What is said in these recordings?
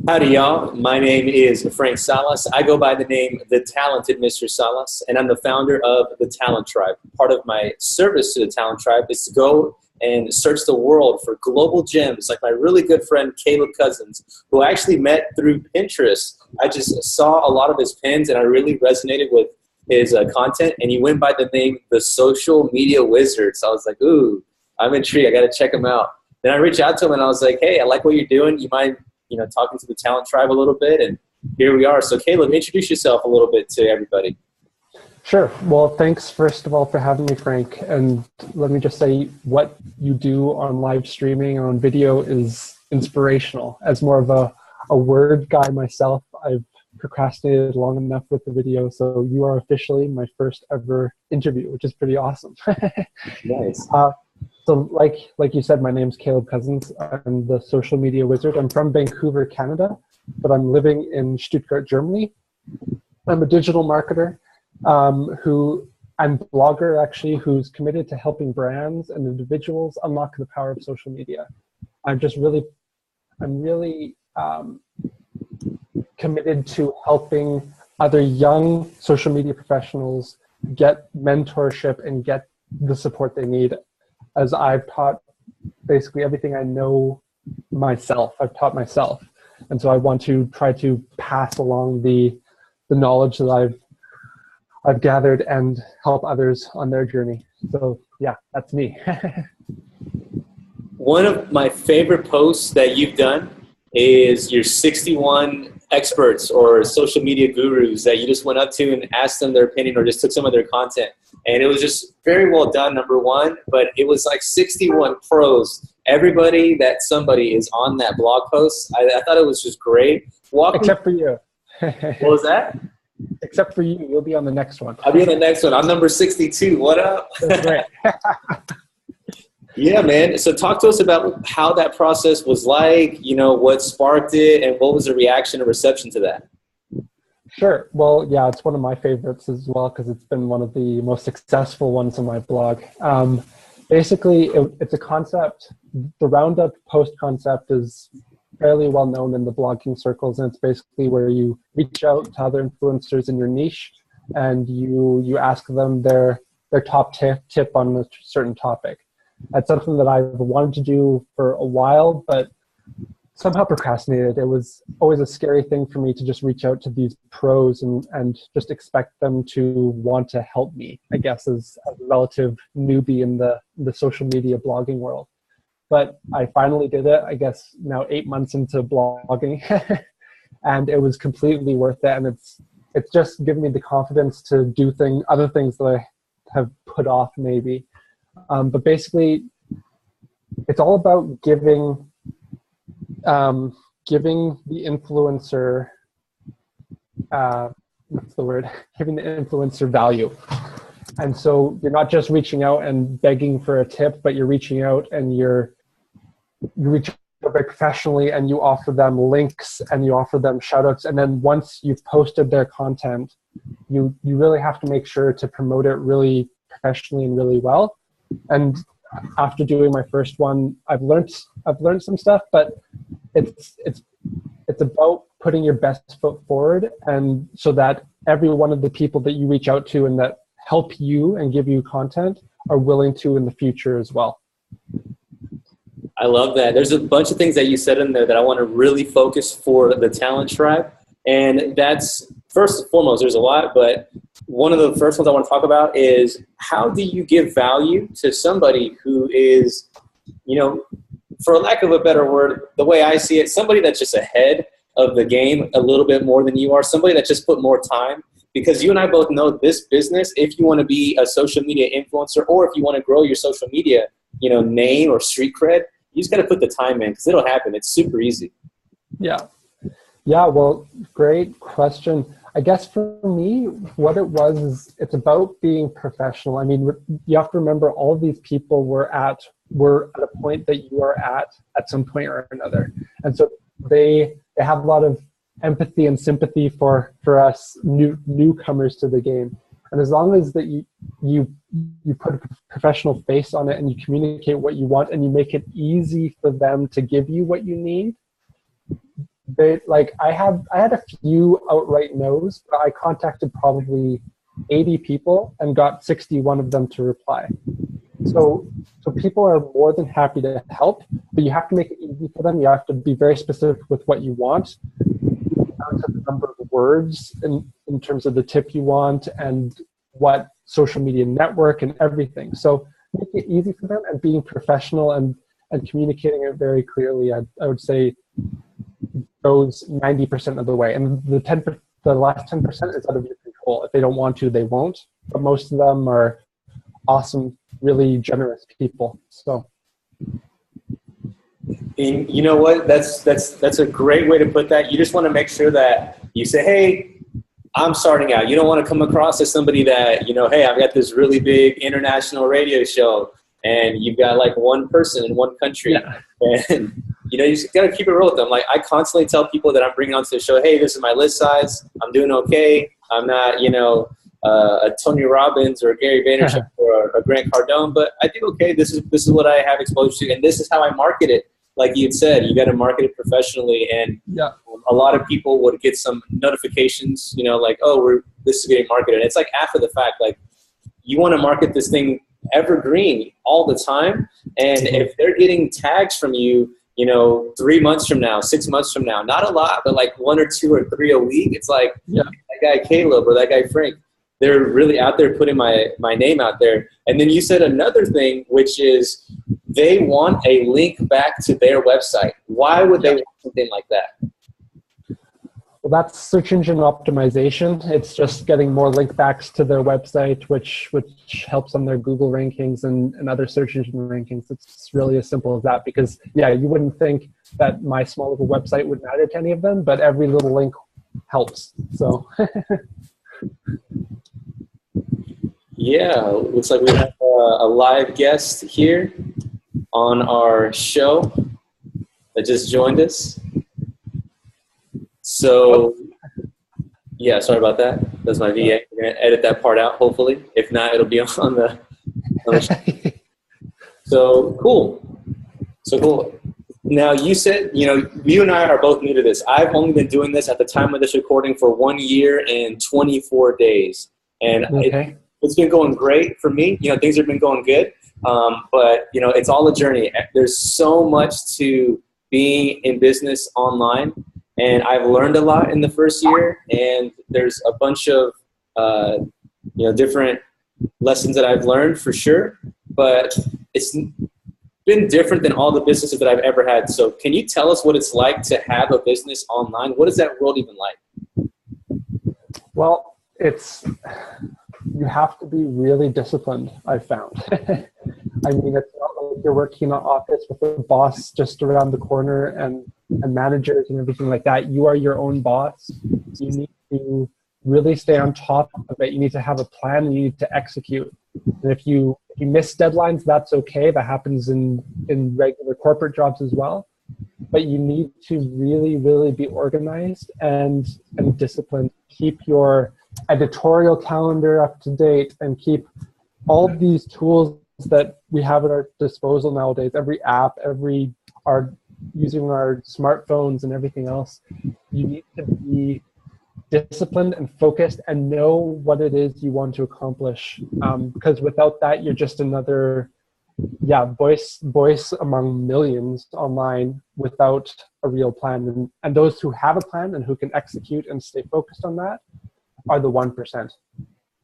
Howdy, y'all. My name is Frank Salas. I go by the name The Talented Mr. Salas, and I'm the founder of The Talent Tribe. Part of my service to The Talent Tribe is to go and search the world for global gems, like my really good friend Caleb Cousins, who I actually met through Pinterest. I just saw a lot of his pins, and I really resonated with his content, and he went by the name The Social Media Wizard. So I was like, ooh, I'm intrigued. I got to check him out. Then I reached out to him, and I was like, hey, I like what you're doing. You mind talking to the Talent Tribe a little bit, and here we are. So Caleb, introduce yourself a little bit to everybody. Sure. Well, thanks first of all for having me, Frank. And let me just say, what you do on live streaming and on video is inspirational. As more of a word guy myself, I've procrastinated long enough with the video, so you are officially my first ever interview, which is pretty awesome. Nice. So like you said, my name's Caleb Cousins. I'm the social media wizard. I'm from Vancouver, Canada, but I'm living in Stuttgart, Germany. I'm a digital marketer I'm a blogger, actually, who's committed to helping brands and individuals unlock the power of social media. I'm really committed to helping other young social media professionals get mentorship and get the support they need, as I've taught basically everything I know myself. I've taught myself. And so I want to try to pass along the knowledge that I've gathered and help others on their journey. So yeah, that's me. One of my favorite posts that you've done is your 61 experts or social media gurus that you just went up to and asked them their opinion or just took some of their content. And it was just very well done, number one, but it was like 61 pros. Everybody that somebody is on that blog post. I thought it was just great. Except for you. What was that? Except for you. You'll be on the next one. I'll be on the next one. I'm number 62. What up? That's right. Yeah, man. So talk to us about how that process was like, what sparked it, and what was the reaction and reception to that? Sure. Well, yeah, it's one of my favorites as well because it's been one of the most successful ones on my blog. Basically, it's a concept. The Roundup post concept is fairly well known in the blogging circles, and it's basically where you reach out to other influencers in your niche and you ask them their top tip on a certain topic. That's something that I've wanted to do for a while, but somehow procrastinated. It was always a scary thing for me to just reach out to these pros and just expect them to want to help me, I guess, as a relative newbie in the social media blogging world. But I finally did it, I guess now 8 months into blogging, and it was completely worth it. And it's just given me the confidence to do other things that I have put off maybe. But basically, it's all about giving the influencer, giving the influencer value. And so you're not just reaching out and begging for a tip, but you're reaching out and you reach out very professionally, and you offer them links and you offer them shout outs. And then once you've posted their content, you really have to make sure to promote it really professionally and really well. And after doing my first one, I've learned some stuff, but it's about putting your best foot forward, and so that every one of the people that you reach out to and that help you and give you content are willing to in the future as well. I love that. There's a bunch of things that you said in there that I want to really focus for the Talent Tribe. And that's, first and foremost, there's a lot, but one of the first ones I want to talk about is how do you give value to somebody who is, for lack of a better word, the way I see it, somebody that's just ahead of the game a little bit more than you are, somebody that just put more time. Because you and I both know this business, if you want to be a social media influencer or if you want to grow your social media, name or street cred, you just got to put the time in because it'll happen. It's super easy. Yeah. Yeah, well, great question. I guess for me, what it was is it's about being professional. I mean, you have to remember all of these people were at a point that you are at some point or another. And so they have a lot of empathy and sympathy for us newcomers to the game. And as long as that you put a professional face on it and you communicate what you want and you make it easy for them to give you what you need, They like I had a few outright no's, but I contacted probably 80 people and got 61 of them to reply. So people are more than happy to help, but you have to make it easy for them. You have to be very specific with what you want, down to the number of words in terms of the tip you want and what social media network and everything. So make it easy for them, and being professional and communicating it very clearly, I would say goes 90% of the way. And the last 10% is out of your control. If they don't want to, they won't. But most of them are awesome, really generous people. So, and you know what? That's a great way to put that. You just want to make sure that you say, hey, I'm starting out. You don't want to come across as somebody that, hey, I've got this really big international radio show and you've got like one person in one country. Yeah. And, you just got to keep it real with them. Like I constantly tell people that I'm bringing onto the show, hey, this is my list size. I'm doing okay. I'm not, a Tony Robbins or a Gary Vaynerchuk or a Grant Cardone, but I do okay. This is what I have exposure to, and this is how I market it. Like you had said, you got to market it professionally, and a lot of people would get some notifications, like, oh, this is getting marketed. And it's like after the fact, like you want to market this thing evergreen all the time, and if they're getting tags from you, 3 months from now, 6 months from now, not a lot, but like 1 or 2 or 3 a week, it's like that guy Caleb or that guy Frank, they're really out there putting my name out there. And then you said another thing, which is they want a link back to their website. Why would they want something like that? Well, that's search engine optimization. It's just getting more link backs to their website, which helps on their Google rankings and other search engine rankings. It's really as simple as that, because you wouldn't think that my small little website would matter to any of them, but every little link helps. So yeah, looks like we have a live guest here on our show that just joined us. So, yeah, sorry about that. That's my VA. We're going to edit that part out, hopefully. If not, it'll be on the show. So cool. Now, you said, you and I are both new to this. I've only been doing this at the time of this recording for 1 year and 24 days. And it's been going great for me. Things have been going good. But, it's all a journey. There's so much to being in business online. And I've learned a lot in the first year, and there's a bunch of, different lessons that I've learned for sure, but it's been different than all the businesses that I've ever had. So can you tell us what it's like to have a business online? What is that world even like? Well, you have to be really disciplined, I've found. I mean, it's not like you're working in an office with a boss just around the corner and managers and everything like that. You are your own boss. You need to really stay on top of it. You need to have a plan, and you need to execute. And if you miss deadlines, that's okay. That happens in regular corporate jobs as well. But you need to really, really be organized and disciplined. Keep your editorial calendar up to date, and keep all of these tools that we have at our disposal nowadays. Every app, using our smartphones and everything else. You need to be disciplined and focused and know what it is you want to accomplish. Because without that, you're just another voice among millions online without a real plan. And those who have a plan and who can execute and stay focused on that are the 1%.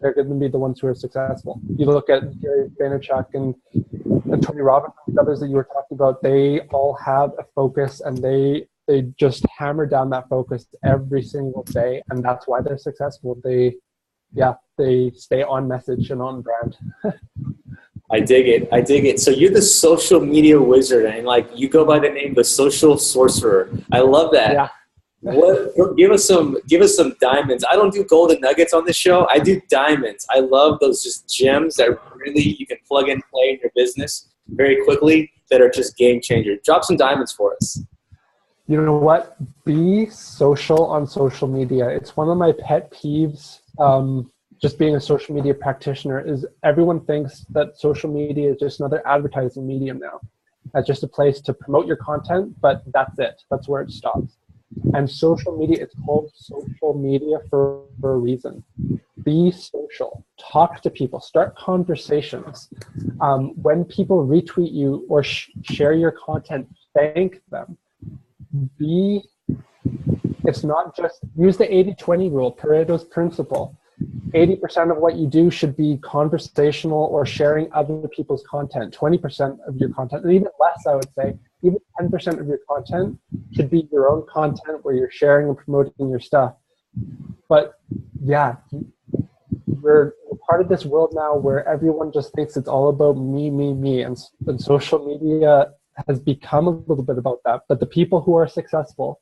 They're going to be the ones who are successful. You look at Gary Vaynerchuk and Tony Robbins, and others that you were talking about, they all have a focus, and they just hammer down that focus every single day, and that's why they're successful. They stay on message and on brand. I dig it. So you're the social media wizard, and you go by the name the social sorcerer. I love that. Yeah. Give us some diamonds. I don't do golden nuggets on this show. I do diamonds. I love those just gems that really you can plug and play in your business very quickly that are just game changers. Drop some diamonds for us. You know what? Be social on social media. It's one of my pet peeves. Just being a social media practitioner is everyone thinks that social media is just another advertising medium now. It's just a place to promote your content, but that's it. That's where it stops. And social media, it's called social media for a reason. Be social, talk to people, start conversations. When people retweet you or share your content, thank them. It's not just, use the 80-20 rule, Pareto's principle. 80% of what you do should be conversational or sharing other people's content. 20% of your content, and even less, I would say, even 10% of your content should be your own content where you're sharing and promoting your stuff. But yeah, we're part of this world now where everyone just thinks it's all about me, me, me. And social media has become a little bit about that. But the people who are successful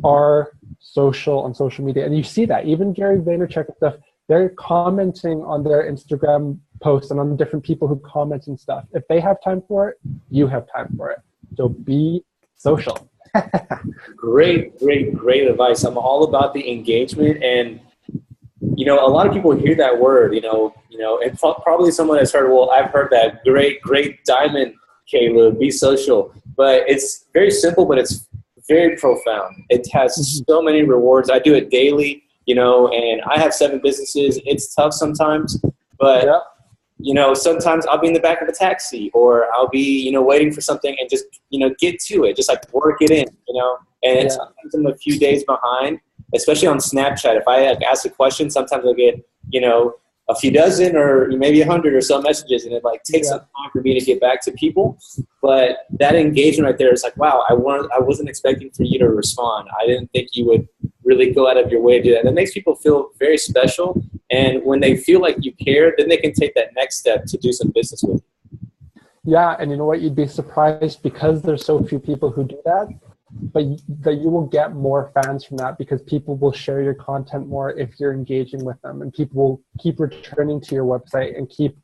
are social on social media. And you see that. Even Gary Vaynerchuk and stuff, they're commenting on their Instagram posts and on different people who comment and stuff. If they have time for it, you have time for it. So be social. Great advice. I'm all about the engagement, and a lot of people hear that word, and probably someone has heard, well, I've heard that great diamond, Caleb, be social. But it's very simple, but it's very profound. It has so many rewards. I do it daily, and I have 7 businesses. It's tough sometimes, but sometimes I'll be in the back of a taxi, or I'll be, waiting for something and just, get to it, just like work it in, and sometimes I'm a few days behind, especially on Snapchat. If I ask a question, sometimes I'll get, a few dozen or maybe 100 or so messages, and it takes some time for me to get back to people. But that engagement right there is like, wow, I wasn't expecting for you to respond. I didn't think you would really go out of your way to do that. And it makes people feel very special. And when they feel like you care, then they can take that next step to do some business with you. Yeah, and you know what? You'd be surprised, because there's so few people who do that, but that you will get more fans from that, because people will share your content more if you're engaging with them, and people will keep returning to your website and keep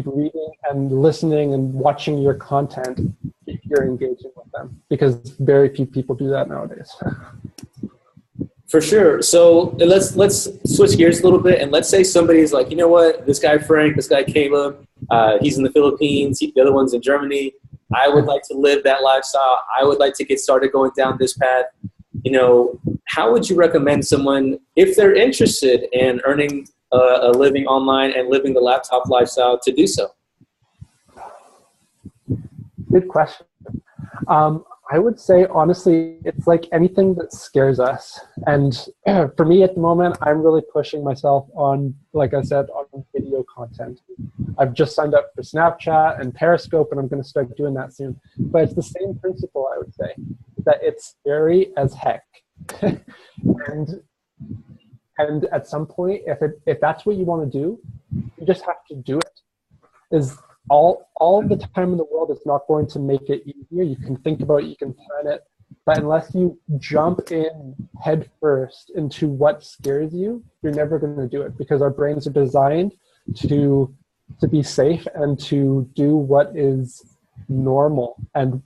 reading and listening and watching your content if you're engaging with them, because very few people do that nowadays. For sure. So let's switch gears a little bit, and let's say somebody's like, you know what, this guy Frank, this guy Caleb, he's in the Philippines, the other one's in Germany. I would like to live that lifestyle. I would like to get started going down this path. How would you recommend someone, if they're interested in earning a living online and living the laptop lifestyle, to do so? Good question. I would say, honestly, it's like anything that scares us. And for me at the moment, I'm really pushing myself on, like I said, on video content. I've just signed up for Snapchat and Periscope, and I'm going to start doing that soon. But it's the same principle, I would say, that it's scary as heck. and at some point, if that's what you want to do, you just have to do it. All the time in the world is not going to make it easier. You can think about it, you can plan it, but unless you jump in head first into what scares you, you're never going to do it, because our brains are designed to be safe and to do what is normal. And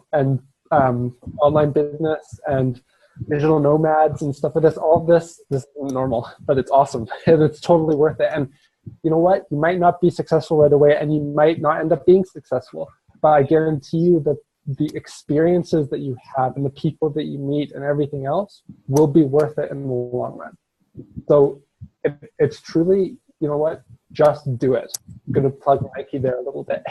online business and digital nomads and stuff like this, all of this isn't normal, but it's awesome and it's totally worth it. And you know what? You might not be successful right away, and you might not end up being successful, but I guarantee you that the experiences that you have and the people that you meet and everything else will be worth it in the long run. So it's truly, you know what? Just do it. I'm going to plug Nike there a little bit.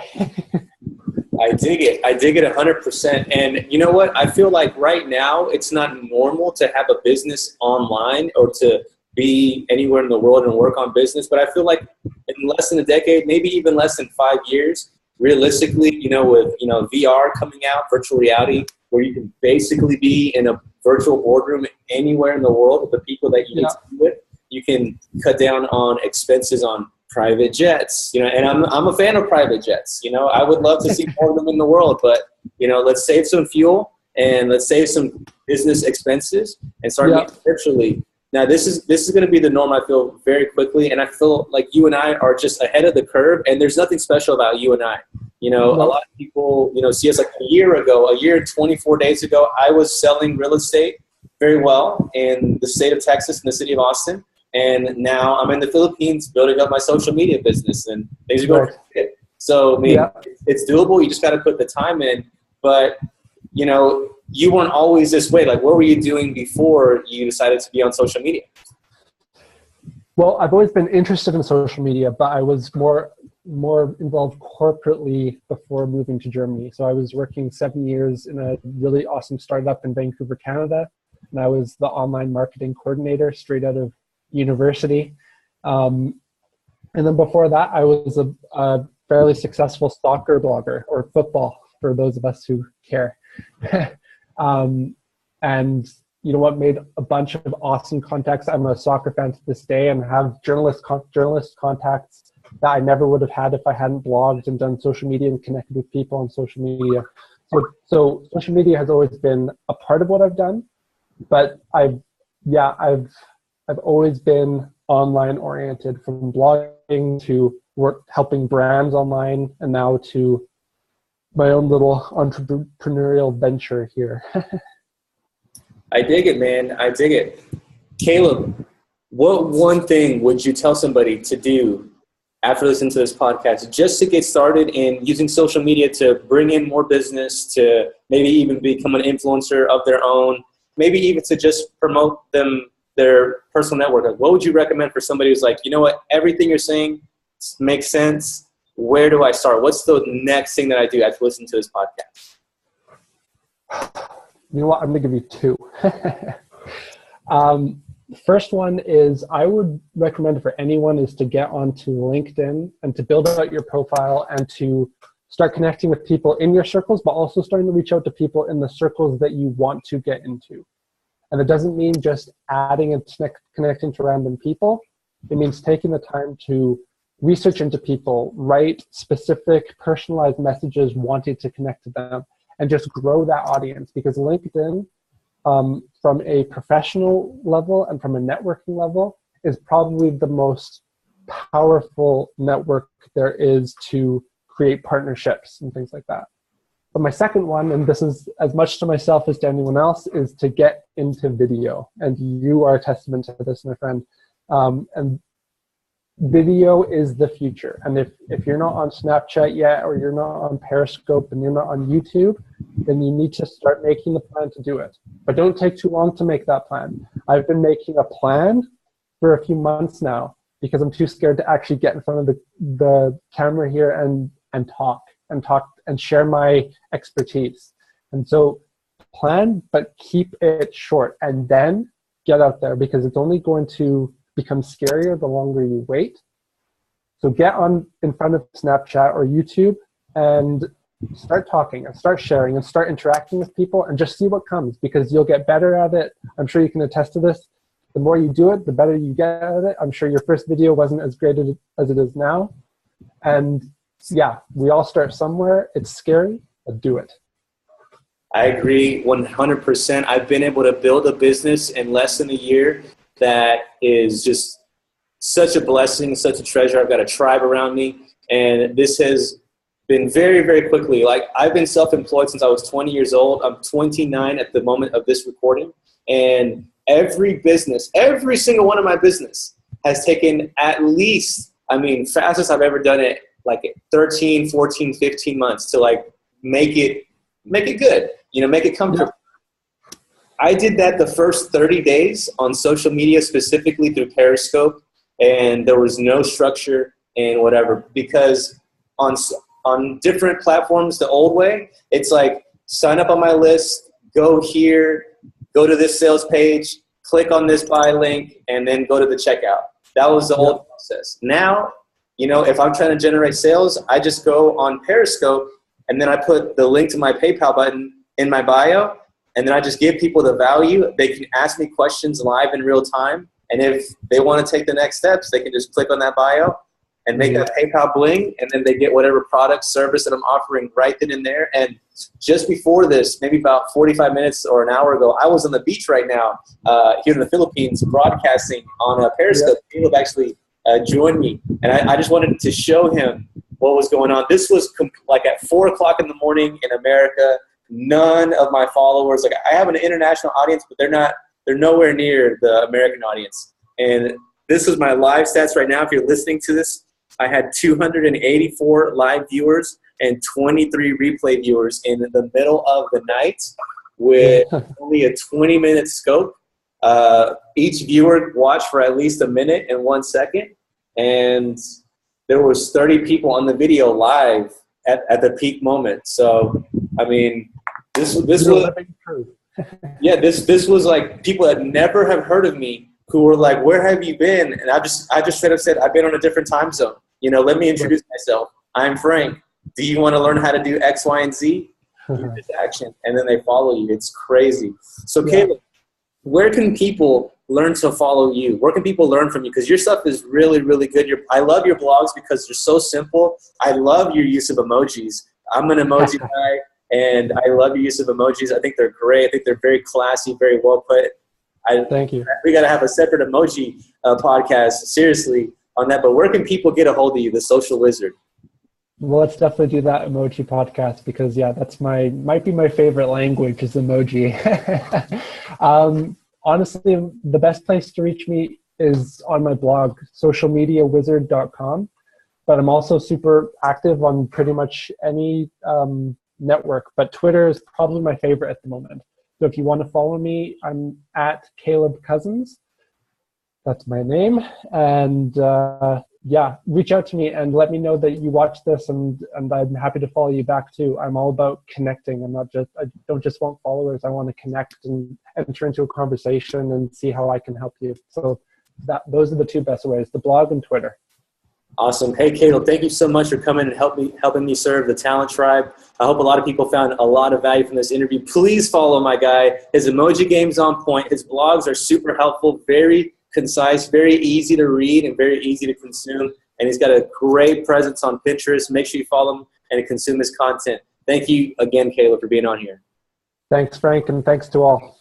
I dig it. I dig it 100%. And you know what? I feel like right now it's not normal to have a business online or to be anywhere in the world and work on business. But I feel like in less than a decade, maybe even less than 5 years, realistically, with VR coming out, virtual reality, where you can basically be in a virtual boardroom anywhere in the world with the people that you need to be with, you can cut down on expenses on private jets, and I'm a fan of private jets. I would love to see more of them in the world, but let's save some fuel and let's save some business expenses and start meeting virtually. Now, this is going to be the norm, I feel, very quickly, and I feel like you and I are just ahead of the curve, and there's nothing special about you and I. A lot of people, see us like a year and 24 days ago, I was selling real estate very well in the state of Texas, in the city of Austin, and now I'm in the Philippines building up my social media business, and things are going good. So, it's doable. You just got to put the time in, but, you weren't always this way. Like, what were you doing before you decided to be on social media? Well, I've always been interested in social media, but I was more involved corporately before moving to Germany. So I was working 7 years in a really awesome startup in Vancouver, Canada, and I was the online marketing coordinator straight out of university. And then before that, I was a fairly successful soccer blogger, or football for those of us who care. And you know what, made a bunch of awesome contacts. I'm a soccer fan to this day and have journalist contacts that I never would have had if I hadn't blogged and done social media and connected with people on social media. So social media has always been a part of what I've done, but I've always been online oriented, from blogging to helping brands online, and now to my own little entrepreneurial venture here. I dig it, man. I dig it. Caleb, what one thing would you tell somebody to do after listening to this podcast just to get started in using social media to bring in more business, to maybe even become an influencer of their own, maybe even to just promote their personal network? Like, what would you recommend for somebody who's like, you know what, everything you're saying makes sense. Where do I start? What's the next thing that I do after listening to this podcast? You know what? I'm going to give you two. The first one is, I would recommend for anyone is to get onto LinkedIn and to build out your profile and to start connecting with people in your circles, but also starting to reach out to people in the circles that you want to get into. And it doesn't mean just adding and connecting to random people. It means taking the time to research into people, write specific personalized messages wanting to connect to them, and just grow that audience. Because LinkedIn, from a professional level and from a networking level, is probably the most powerful network there is to create partnerships and things like that. But my second one, and this is as much to myself as to anyone else, is to get into video. And you are a testament to this, my friend. And video is the future. And if you're not on Snapchat yet, or you're not on Periscope, and you're not on YouTube, then you need to start making the plan to do it. But don't take too long to make that plan. I've been making a plan for a few months now because I'm too scared to actually get in front of the camera here and talk and share my expertise. And so plan, but keep it short, and then get out there, because it's only going to become scarier the longer you wait. So get in front of Snapchat or YouTube and start talking and start sharing and start interacting with people, and just see what comes, because you'll get better at it. I'm sure you can attest to this. The more you do it, the better you get at it. I'm sure your first video wasn't as great as it is now. And yeah, we all start somewhere. It's scary, but do it. I agree 100%. I've been able to build a business in less than a year that is just such a blessing, such a treasure. I've got a tribe around me, and this has been very, very quickly. Like, I've been self-employed since I was 20 years old. I'm 29 at the moment of this recording, and every single one of my business has taken at least, fastest I've ever done it, like 13, 14, 15 months to like make it good, make it comfortable. Yeah. I did that the first 30 days on social media, specifically through Periscope, and there was no structure and whatever, because on different platforms, the old way, it's like, sign up on my list, go here, go to this sales page, click on this buy link, and then go to the checkout. That was the old process. Now, if I'm trying to generate sales, I just go on Periscope, and then I put the link to my PayPal button in my bio, and then I just give people the value. They can ask me questions live in real time, and if they want to take the next steps, they can just click on that bio and make that PayPal bling, and then they get whatever product, service that I'm offering right then and there. And just before this, maybe about 45 minutes or an hour ago, I was on the beach right now here in the Philippines broadcasting on Periscope. Caleb actually joined me, and I just wanted to show him what was going on. This was like at 4 o'clock in the morning in America. None of my followers, like, I have an international audience, but they're nowhere near the American audience. And this is my live stats right now. If you're listening to this, I had 284 live viewers and 23 replay viewers in the middle of the night. with only a 20-minute scope. Each viewer watched for at least a minute and 1 second, and there was 30 people on the video live at the peak moment. So, I mean, this was yeah, this was like people that never have heard of me who were like, "Where have you been?" And I just straight up said, "I've been on a different time zone. You know, let me introduce myself. I'm Frank. Do you want to learn how to do X, Y, and Z? Do this action," and then they follow you. It's crazy. So, Caleb, where can people learn to follow you? Where can people learn from you? Because your stuff is really, really good. I love your blogs because they're so simple. I love your use of emojis. I'm an emoji guy. And I love your use of emojis. I think they're great. I think they're very classy, very well put. Thank you. We got to have a separate emoji podcast, seriously, on that. But where can people get a hold of you, the social wizard? Well, let's definitely do that emoji podcast because, yeah, that's might be my favorite language is emoji. Honestly, the best place to reach me is on my blog, socialmediawizard.com. But I'm also super active on pretty much any network, but Twitter is probably my favorite at the moment. So if you want to follow me, I'm at Caleb Cousins. That's my name. And yeah, reach out to me and let me know that you watch this, and I'm happy to follow you back too. I'm all about connecting. I don't just want followers. I want to connect and enter into a conversation and see how I can help you. So those are the two best ways, the blog and Twitter. Awesome. Hey, Caleb, thank you so much for coming and helping me serve the Talent Tribe. I hope a lot of people found a lot of value from this interview. Please follow my guy. His emoji game's on point. His blogs are super helpful, very concise, very easy to read, and very easy to consume. And he's got a great presence on Pinterest. Make sure you follow him and consume his content. Thank you again, Caleb, for being on here. Thanks, Frank, and thanks to all.